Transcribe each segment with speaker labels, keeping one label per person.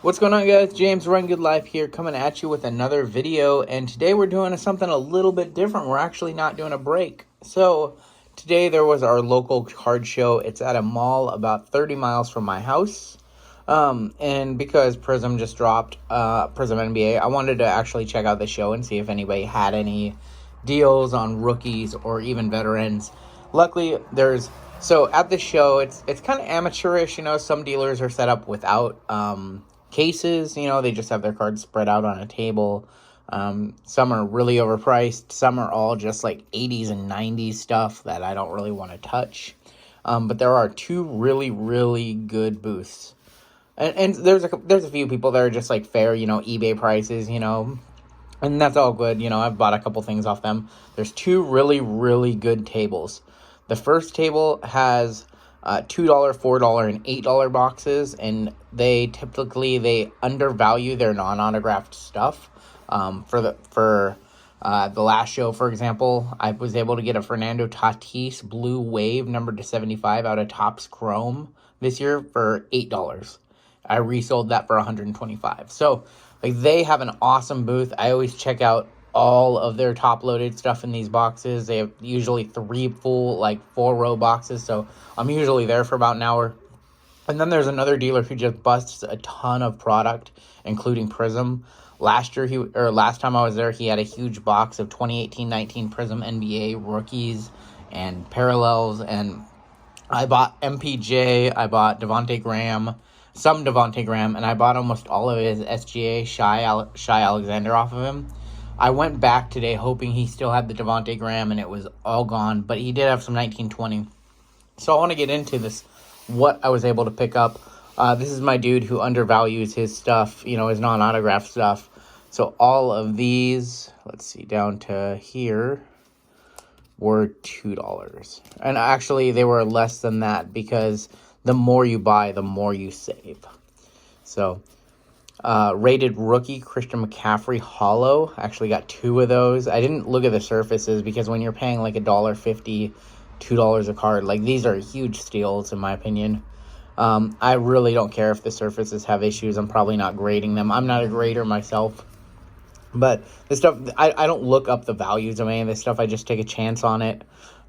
Speaker 1: What's going on, guys? James Run Good Life here, coming at you with another video, and today we're doing something a little bit different. We're actually not doing a break. So today there was our local card show. It's at a mall about 30 miles from my house, and because Prizm just dropped Prizm NBA, I wanted to actually check out the show and see if anybody had any deals on rookies or even veterans. Luckily, so at the show, it's kind of amateurish. Some dealers are set up without cases. They just have their cards spread out on a table. Some are really overpriced. Some are all just like 80s and 90s stuff that I don't really want to touch. But there are two really, really good booths. And there's a few people that are just like fair, eBay prices, and that's all good. I've bought a couple things off them. There's two really, really good tables. The first table has $2, $4, and $8 boxes, and they typically undervalue their non-autographed stuff. For the last show, for example, I was able to get a Fernando Tatis Blue Wave numbered to 75 out of Topps Chrome this year for $8. I resold that for $125. So they have an awesome booth. I always check out all of their top-loaded stuff in these boxes. They have usually 3 full, 4-row boxes, so I'm usually there for about an hour. And then there's another dealer who just busts a ton of product, including Prizm. Last time I was there, he had a huge box of 2018-19 Prizm NBA rookies and parallels, and I bought MPJ, I bought Devontae Graham, and I bought almost all of his SGA Shai Alexander off of him. I went back today hoping he still had the Devontae Graham, and it was all gone, but he did have some 1920. So I want to get into this, what I was able to pick up. This is my dude who undervalues his stuff, his non-autographed stuff. So all of these, let's see, down to here, were $2. And actually, they were less than that because the more you buy, the more you save. So rated rookie Christian McCaffrey Hollow. Actually got 2 of those. I didn't look at the surfaces because when you're paying like $1.50, $2 a card, these are huge steals in my opinion. I really don't care if the surfaces have issues. I'm probably not grading them. I'm not a grader myself. But this stuff, I don't look up the values of any of this stuff. I just take a chance on it.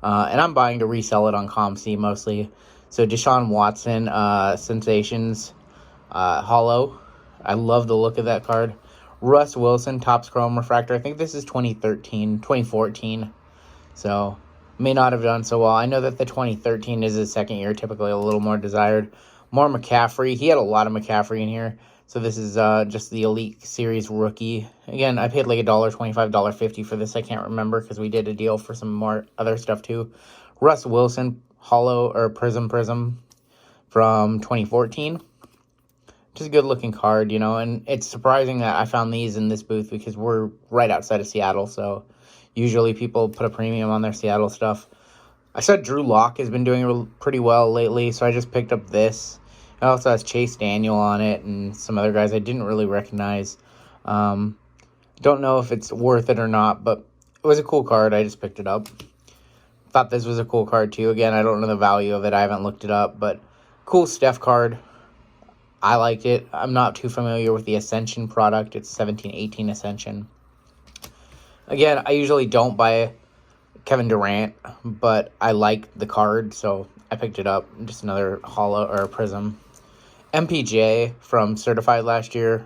Speaker 1: And I'm buying to resell it on COMC mostly. So Deshaun Watson, Sensations, Hollow. I love the look of that card. Russ Wilson, Topps Chrome Refractor. I think this is 2014. So, may not have done so well. I know that the 2013 is his second year, typically a little more desired. More McCaffrey. He had a lot of McCaffrey in here. So this is just the Elite Series rookie. Again, I paid like $1.25, $1.50 for this. I can't remember because we did a deal for some more other stuff too. Russ Wilson, Hollow or Prizm from 2014. Just a good looking card, and it's surprising that I found these in this booth because we're right outside of Seattle, so usually people put a premium on their Seattle stuff. I saw Drew Lock has been doing pretty well lately, so I just picked up this. It also has Chase Daniel on it and some other guys I didn't really recognize. Don't know if it's worth it or not, but it was a cool card. I just picked it up. Thought this was a cool card too. Again, I don't know the value of it. I haven't looked it up, but cool Steph card. I like it. I'm not too familiar with the Ascension product. It's 17-18 Ascension. Again, I usually don't buy Kevin Durant, but I like the card, so I picked it up. Just another Hollow or Prizm. MPJ from Certified last year.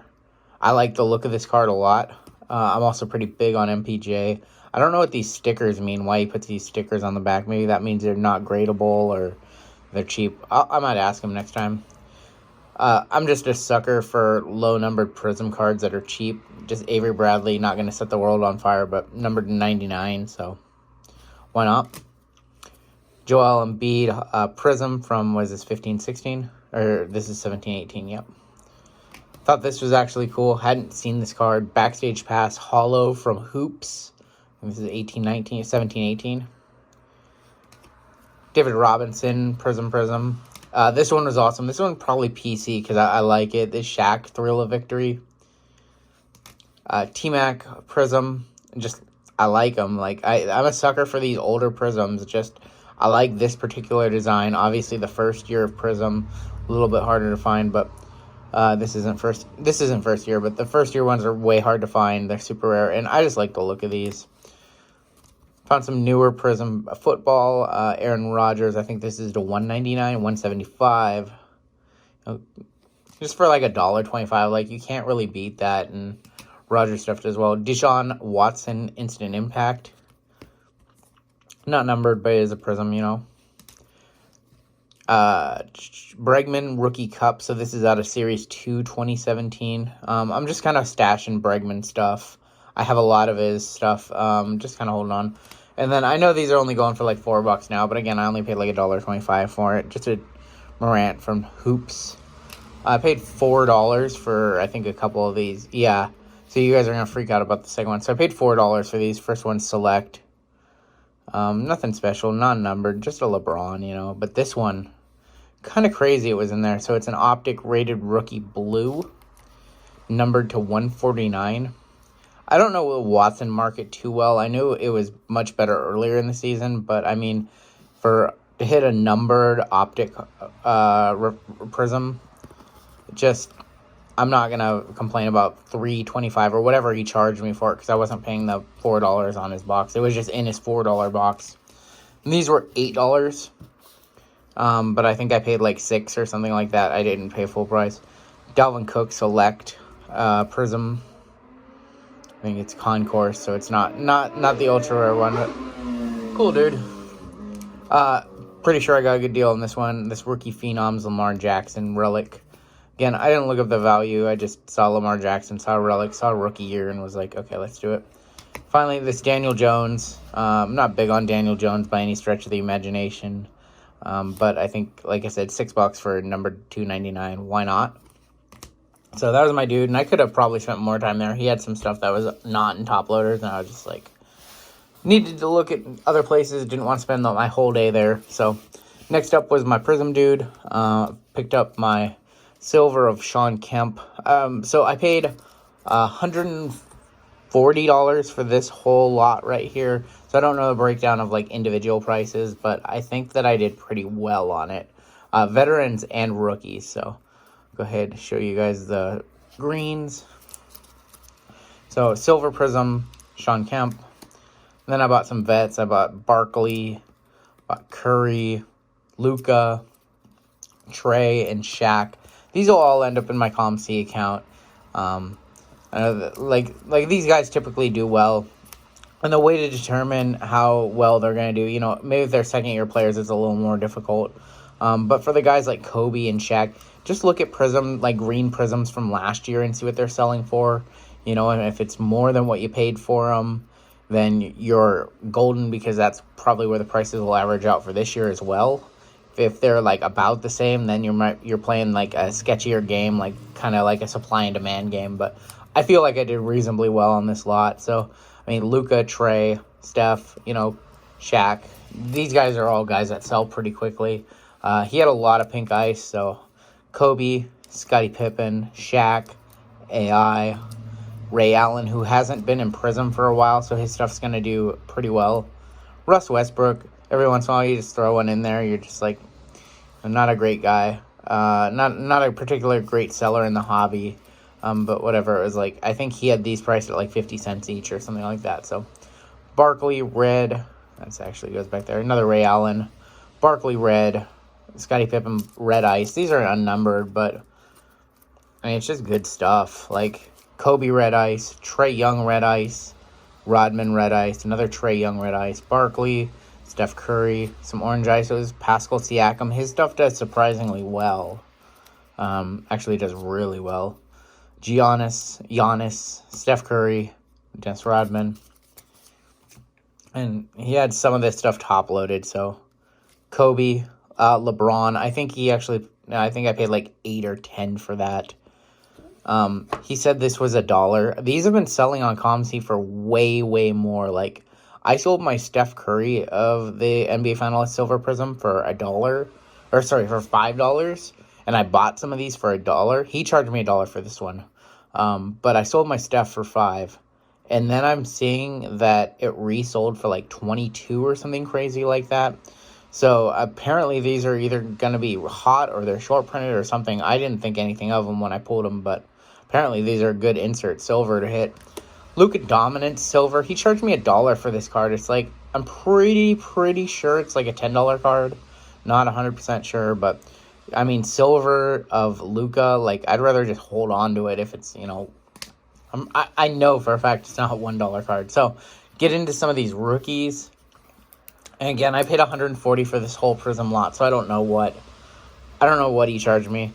Speaker 1: I like the look of this card a lot. I'm also pretty big on MPJ. I don't know what these stickers mean, why he puts these stickers on the back. Maybe that means they're not gradable or they're cheap. I might ask him next time. I'm just a sucker for low-numbered Prizm cards that are cheap. Just Avery Bradley, not going to set the world on fire, but numbered to 99, so why not? Joel Embiid, Prizm from, was this 15-16? Or this is 17-18, yep. Thought this was actually cool. Hadn't seen this card. Backstage Pass Hollow from Hoops. This is 18-19, 17-18. David Robinson, Prizm. This one was awesome. This one probably PC because I like it. This Shaq Thrill of Victory. T-Mac Prizm. Just, I like them. I'm a sucker for these older Prizms. Just, I like this particular design. Obviously, the first year of Prizm, a little bit harder to find, but This isn't first year, but the first year ones are way hard to find. They're super rare, and I just like the look of these. Found some newer Prizm football. Aaron Rodgers, I think this is to 199, 175. Just for like $1.25, like you can't really beat that. And Rodgers stuff as well. Deshaun Watson Instant Impact. Not numbered, but it is a Prizm, you know. Bregman Rookie Cup. So this is out of Series 2 2017. I'm just kind of stashing Bregman stuff. I have a lot of his stuff. Just kind of holding on. And then I know these are only going for like $4 now, but again, I only paid like $1.25 for it. Just a Morant from Hoops. I paid $4 for, I think, a couple of these. Yeah, so you guys are going to freak out about the second one. So I paid $4 for these. First one, Select. Nothing special, non-numbered, just a LeBron, you know. But this one, kind of crazy it was in there. So it's an Optic rated rookie blue, numbered to 149. I don't know the Watson market too well. I knew it was much better earlier in the season, but I mean, to hit a numbered Optic Prizm, just, I'm not going to complain about $3.25 or whatever he charged me for it, because I wasn't paying the $4 on his box. It was just in his $4 box. And these were $8. But I think I paid like $6 or something like that. I didn't pay full price. Dalvin Cook Select Prizm. I think it's Concourse, so it's not the ultra rare one, but cool, dude. Pretty sure I got a good deal on this one. This Rookie Phenoms Lamar Jackson Relic. Again, I didn't look up the value. I just saw Lamar Jackson, saw Relic, saw Rookie Year, and was like, okay, let's do it. Finally, this Daniel Jones. I'm not big on Daniel Jones by any stretch of the imagination. But I think, like I said, $6 for number 299. Why not? So that was my dude, and I could have probably spent more time there. He had some stuff that was not in top loaders, and I was just like, needed to look at other places. Didn't want to spend my whole day there. So next up was my Prizm dude. Picked up my silver of Sean Kemp. So I paid $140 for this whole lot right here. So I don't know the breakdown of like individual prices, but I think that I did pretty well on it. Veterans and rookies. So go ahead and show you guys the greens. So silver Prizm, Sean Kemp. And then I bought some vets. I bought Barkley, bought Curry, Luka, Trey, and Shaq. These will all end up in my COMC account. I know that, like these guys typically do well. And the way to determine how well they're going to do, you know, maybe if they're second-year players, it's a little more difficult. But for the guys like Kobe and Shaq, just look at Prizm, like green Prizms from last year and see what they're selling for. You know, and if it's more than what you paid for them, then you're golden, because that's probably where the prices will average out for this year as well. If they're like about the same, then you're playing like a sketchier game, like kind of like a supply and demand game. But I feel like I did reasonably well on this lot. So, I mean, Luka, Trey, Steph, you know, Shaq, these guys are all guys that sell pretty quickly. He had a lot of pink ice, so Kobe, Scottie Pippen, Shaq, AI, Ray Allen, who hasn't been in Prizm for a while, so his stuff's going to do pretty well. Russ Westbrook, every once in a while you just throw one in there. You're just like, I'm not a great guy. Not a particular great seller in the hobby. But whatever, it was like, I think he had these priced at like 50 cents each or something like that. So Barkley, red. That's actually goes back there. Another Ray Allen. Barkley, red. Scottie Pippen, red ice. These are unnumbered, but I mean, it's just good stuff. Like Kobe, red ice. Trae Young, red ice. Rodman, red ice. Another Trae Young, red ice. Barkley, Steph Curry, some orange isos. Pascal Siakam. His stuff does surprisingly well. Actually does really well. Giannis, Steph Curry, Dennis Rodman. And he had some of this stuff top loaded. So Kobe, LeBron. I think I paid like 8 or 10 for that. He said this was $1. These have been selling on COMC for way, way more. Like, I sold my Steph Curry of the NBA Finalist Silver Prizm for $1. Or sorry, for $5. And I bought some of these for $1. He charged me $1 for this one. But I sold my Steph for $5. And then I'm seeing that it resold for like 22 or something crazy like that. So apparently these are either going to be hot or they're short printed or something. I didn't think anything of them when I pulled them, but apparently these are good insert silver to hit. Luka Dominance silver. He charged me $1 for this card. It's like, I'm pretty sure it's like a $10 card. Not 100% sure, but I mean, silver of Luka, like, I'd rather just hold on to it if it's, you know, I know for a fact it's not a $1 card. So get into some of these rookies. And again, I paid $140 for this whole Prizm lot, so I don't know what he charged me.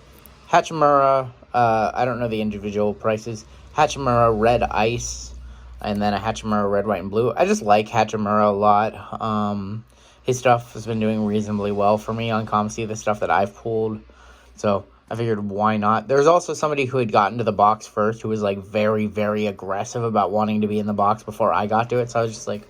Speaker 1: Hachimura, I don't know the individual prices. Hachimura Red Ice, and then a Hachimura Red, White, and Blue. I just like Hachimura a lot. His stuff has been doing reasonably well for me on COMC, the stuff that I've pulled. So I figured, why not? There's also somebody who had gotten to the box first who was like very aggressive about wanting to be in the box before I got to it. So I was just like,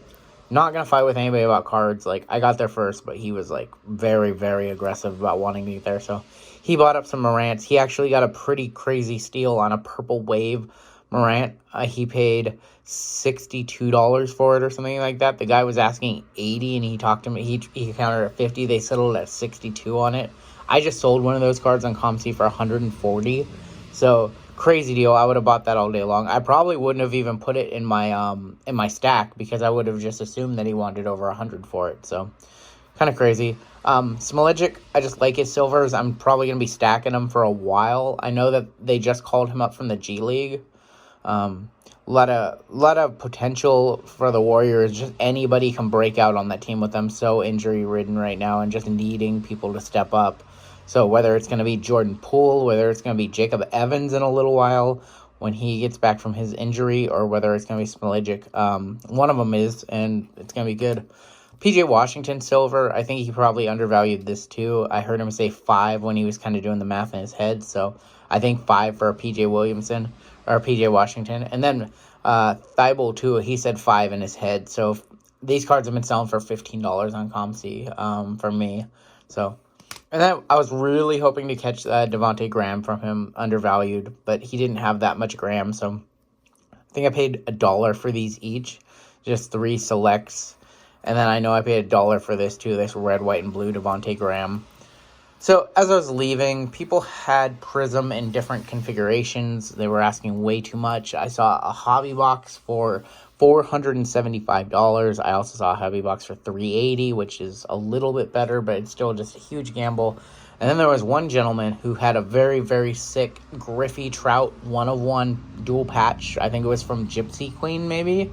Speaker 1: not going to fight with anybody about cards. Like, I got there first, but he was, like, very aggressive about wanting to get there. So, he bought up some Morants. He actually got a pretty crazy steal on a Purple Wave Morant. He paid $62 for it or something like that. The guy was asking $80, and he talked to me. He countered at $50. They settled at $62 on it. I just sold one of those cards on COMC for $140. So, crazy deal. I would have bought that all day long. I probably wouldn't have even put it in my stack because I would have just assumed that he wanted over $100 for it. So kind of crazy. Smoligic, I just like his silvers. I'm probably going to be stacking them for a while. I know that they just called him up from the G League. A lot of potential for the Warriors. Just anybody can break out on that team with them. So injury ridden right now and just needing people to step up. So whether it's going to be Jordan Poole, whether it's going to be Jacob Evans in a little while when he gets back from his injury, or whether it's going to be Smoligic, one of them is, and it's going to be good. PJ Washington silver, I think he probably undervalued this too. I heard him say 5 when he was kind of doing the math in his head, so I think 5 for PJ Williamson, or PJ Washington. And then Thibault too, he said 5 in his head, so these cards have been selling for $15 on COMC for me, so... And then I was really hoping to catch Devontae Graham from him, undervalued, but he didn't have that much Graham, so I think I paid $1 for these each, just 3 selects. And then I know I paid $1 for this too, this red, white, and blue Devontae Graham. So as I was leaving, people had Prizm in different configurations. They were asking way too much. I saw a hobby box for $475. I also saw a hobby box for $380, which is a little bit better, but it's still just a huge gamble. And then there was one gentleman who had a very sick Griffey Trout 1/1 dual patch. I think it was from Gypsy Queen, maybe,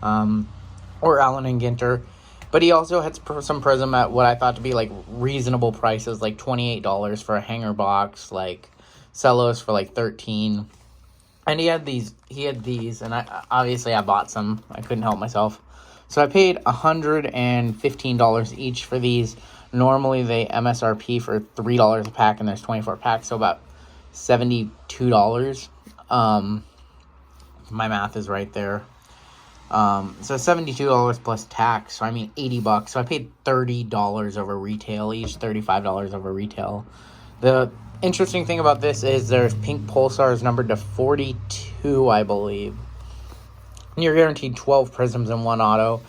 Speaker 1: or Allen and Ginter. But he also had some Prizm at what I thought to be, like, reasonable prices, like $28 for a hanger box, like Celos for, like, $13. And he had these, and I bought some. I couldn't help myself. So I paid $115 each for these. Normally, they MSRP for $3 a pack, and there's 24 packs, so about $72. My math is right there. So $72 plus tax, so I mean $80. So I paid $30 over retail each, $35 over retail. The interesting thing about this is there's pink pulsars numbered to 42, I believe. And you're guaranteed 12 Prizms in one auto.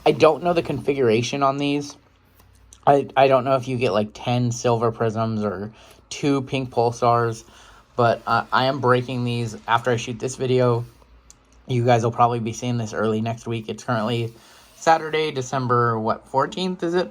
Speaker 1: I don't know the configuration on these. I don't know if you get like 10 silver Prizms or 2 pink pulsars, but I am breaking these after I shoot this video. You guys will probably be seeing this early next week. It's currently Saturday, December, 14th, is it?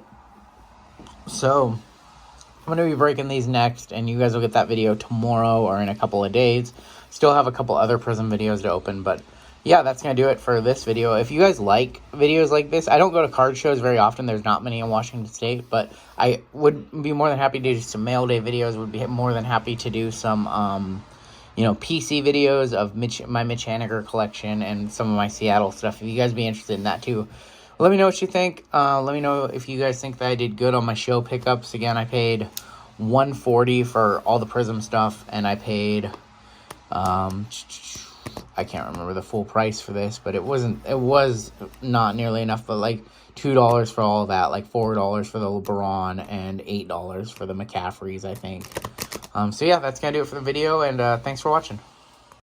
Speaker 1: So, I'm going to be breaking these next, and you guys will get that video tomorrow or in a couple of days. Still have a couple other Prizm videos to open, but yeah, that's going to do it for this video. If you guys like videos like this, I don't go to card shows very often. There's not many in Washington State, but I would be more than happy to do some mail day videos. Would be more than happy to do some, PC videos of my Mitch Haniger collection and some of my Seattle stuff. If you guys be interested in that too, let me know what you think. Let me know if you guys think that I did good on my show pickups. Again, I paid $140 for all the Prizm stuff, and I paid, I can't remember the full price for this, but it was not nearly enough, but like $2 for all of that, like $4 for the LeBron and $8 for the McCaffreys, I think. So yeah, that's going to do it for the video, and thanks for watching.